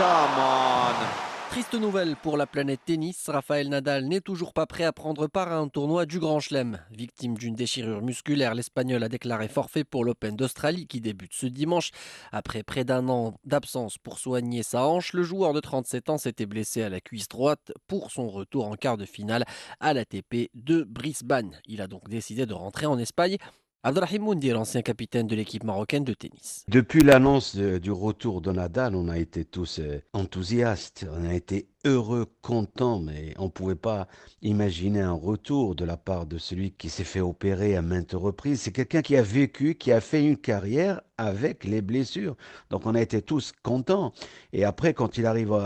Come on. Triste nouvelle pour la planète tennis, Rafael Nadal n'est toujours pas prêt à prendre part à un tournoi du Grand Chelem. Victime d'une déchirure musculaire, l'Espagnol a déclaré forfait pour l'Open d'Australie qui débute ce dimanche. Après près d'un an d'absence pour soigner sa hanche, le joueur de 37 ans s'était blessé à la cuisse droite pour son retour en quart de finale à l'ATP de Brisbane. Il a donc décidé de rentrer en Espagne. Abdelrahim Moundir, ancien capitaine de l'équipe marocaine de tennis. Depuis l'annonce du retour de Nadal, on a été tous enthousiastes, on a été heureux, contents, mais on ne pouvait pas imaginer un retour de la part de celui qui s'est fait opérer à maintes reprises. C'est quelqu'un qui a vécu, qui a fait une carrière avec les blessures. Donc on a été tous contents. Et après, quand il arrive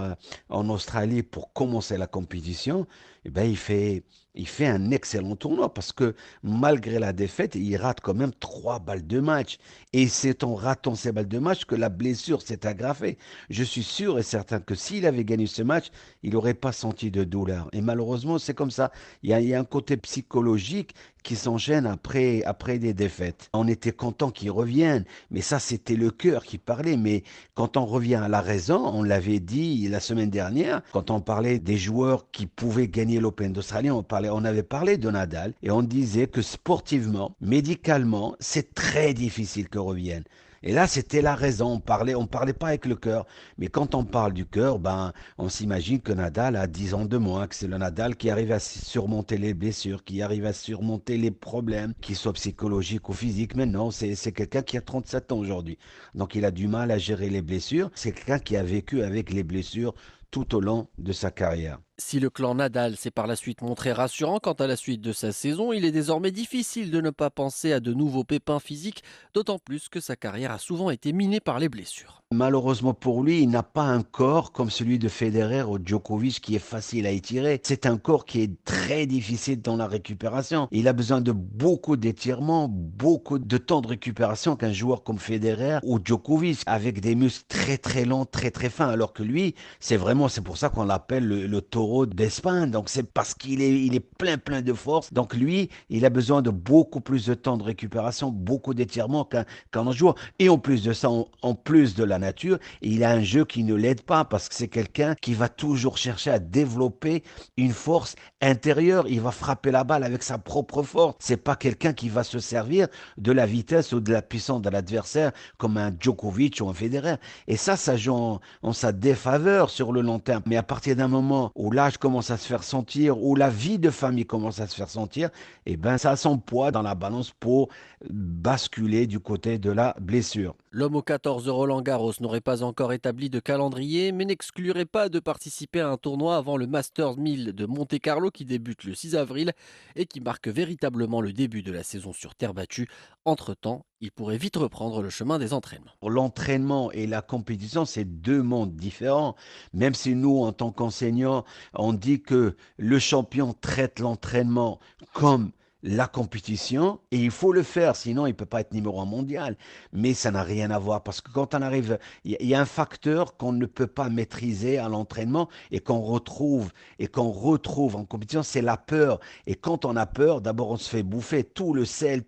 en Australie pour commencer la compétition, eh ben, il fait un excellent tournoi parce que malgré la défaite, il rate quand même 3 balles de match. Et c'est en ratant ces balles de match que la blessure s'est aggravée. Je suis sûr et certain que s'il avait gagné ce match, il n'aurait pas senti de douleur. Et malheureusement, c'est comme ça. Il y a un côté psychologique qui s'enchaîne après des défaites. On était content qu'il revienne, mais ça, c'était le cœur qui parlait. Mais quand on revient à la raison, on l'avait dit la semaine dernière, quand on parlait des joueurs qui pouvaient gagner l'Open d'Australie, on avait parlé de Nadal et on disait que sportivement, médicalement, c'est très difficile que revienne. Et là, c'était la raison. On parlait pas avec le cœur. Mais quand on parle du cœur, ben, on s'imagine que Nadal a 10 ans de moins, que c'est le Nadal qui arrive à surmonter les blessures, qui arrive à surmonter les problèmes, qu'ils soient psychologiques ou physiques. Mais non, c'est quelqu'un qui a 37 ans aujourd'hui. Donc, il a du mal à gérer les blessures. C'est quelqu'un qui a vécu avec les blessures tout au long de sa carrière. Si le clan Nadal s'est par la suite montré rassurant quant à la suite de sa saison, il est désormais difficile de ne pas penser à de nouveaux pépins physiques, d'autant plus que sa carrière a souvent été minée par les blessures. Malheureusement pour lui, il n'a pas un corps comme celui de Federer ou Djokovic qui est facile à étirer. C'est un corps qui est très difficile dans la récupération. Il a besoin de beaucoup d'étirements, beaucoup de temps de récupération qu'un joueur comme Federer ou Djokovic avec des muscles très très longs, très très fins. Alors que lui, c'est pour ça qu'on l'appelle le taureau d'Espagne. Donc c'est parce qu'il est plein de force. Donc lui, il a besoin de beaucoup plus de temps de récupération, beaucoup d'étirements qu'un joueur. Et en plus de ça, en plus de la nature, il a un jeu qui ne l'aide pas parce que c'est quelqu'un qui va toujours chercher à développer une force intérieure. Il va frapper la balle avec sa propre force. C'est pas quelqu'un qui va se servir de la vitesse ou de la puissance de l'adversaire comme un Djokovic ou un Federer. Et ça joue en sa défaveur sur le long terme. Mais à partir d'un moment où l'âge commence à se faire sentir, où la vie de famille commence à se faire sentir, eh ben ça a son poids dans la balance pour basculer du côté de la blessure. L'homme aux 14 Roland Garros n'aurait pas encore établi de calendrier, mais n'exclurait pas de participer à un tournoi avant le Masters 1000 de Monte-Carlo qui débute le 6 avril et qui marque véritablement le début de la saison sur terre battue. Entre-temps, il pourrait vite reprendre le chemin des entraînements. L'entraînement et la compétition, c'est deux mondes différents. Même si nous, en tant qu'enseignants, on dit que le champion traite l'entraînement comme la compétition, et il faut le faire, sinon il ne peut pas être numéro un mondial. Mais ça n'a rien à voir, parce que quand on arrive, il y a un facteur qu'on ne peut pas maîtriser à l'entraînement et qu'on retrouve en compétition, c'est la peur. Et quand on a peur, d'abord on se fait bouffer tout le sel,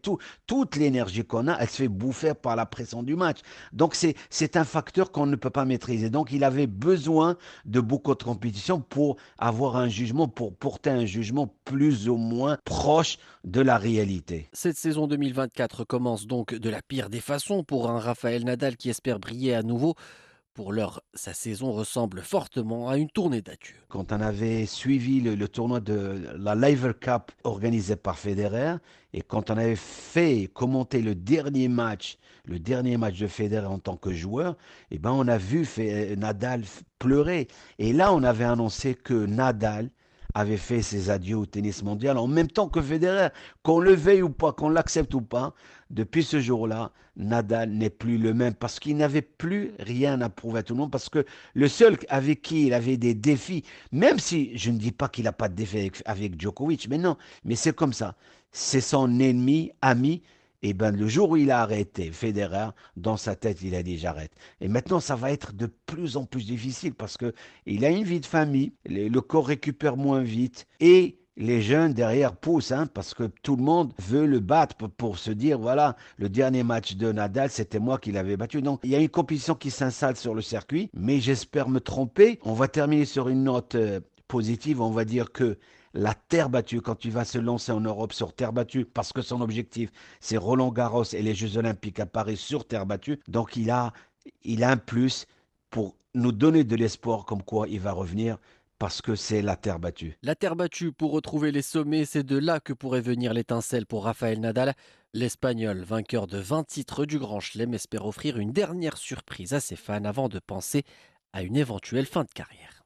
toute l'énergie qu'on a, elle se fait bouffer par la pression du match. Donc c'est un facteur qu'on ne peut pas maîtriser. Donc il avait besoin de beaucoup de compétition pour avoir un jugement, pour porter un jugement plus ou moins proche de la réalité. Cette saison 2024 commence donc de la pire des façons pour un Rafael Nadal qui espère briller à nouveau. Pour l'heure, sa saison ressemble fortement à une tournée d'adieu. Quand on avait suivi le tournoi de la Laver Cup organisé par Federer, et quand on avait fait commenter le dernier match de Federer en tant que joueur, eh ben on a vu Nadal pleurer. Et là, on avait annoncé que Nadal avait fait ses adieux au tennis mondial en même temps que Federer. Qu'on le veuille ou pas, qu'on l'accepte ou pas, depuis ce jour-là, Nadal n'est plus le même parce qu'il n'avait plus rien à prouver à tout le monde. Parce que le seul avec qui il avait des défis, même si je ne dis pas qu'il n'a pas de défis avec Djokovic, mais non, mais c'est comme ça. C'est son ennemi, ami. Et ben le jour où il a arrêté Federer, dans sa tête, il a dit j'arrête. Et maintenant, ça va être de plus en plus difficile parce que il a une vie de famille, le corps récupère moins vite et les jeunes derrière poussent, hein, parce que tout le monde veut le battre pour se dire, voilà, le dernier match de Nadal, c'était moi qui l'avais battu. Donc, il y a une compétition qui s'installe sur le circuit, mais j'espère me tromper. On va terminer sur une note positive. On va dire que la terre battue, quand tu vas se lancer en Europe sur terre battue, parce que son objectif, c'est Roland-Garros et les Jeux Olympiques à Paris sur terre battue, donc il a un plus pour nous donner de l'espoir comme quoi il va revenir parce que c'est la terre battue. La terre battue pour retrouver les sommets, c'est de là que pourrait venir l'étincelle pour Rafael Nadal. L'Espagnol, vainqueur de 20 titres du Grand Chelem, espère offrir une dernière surprise à ses fans avant de penser à une éventuelle fin de carrière.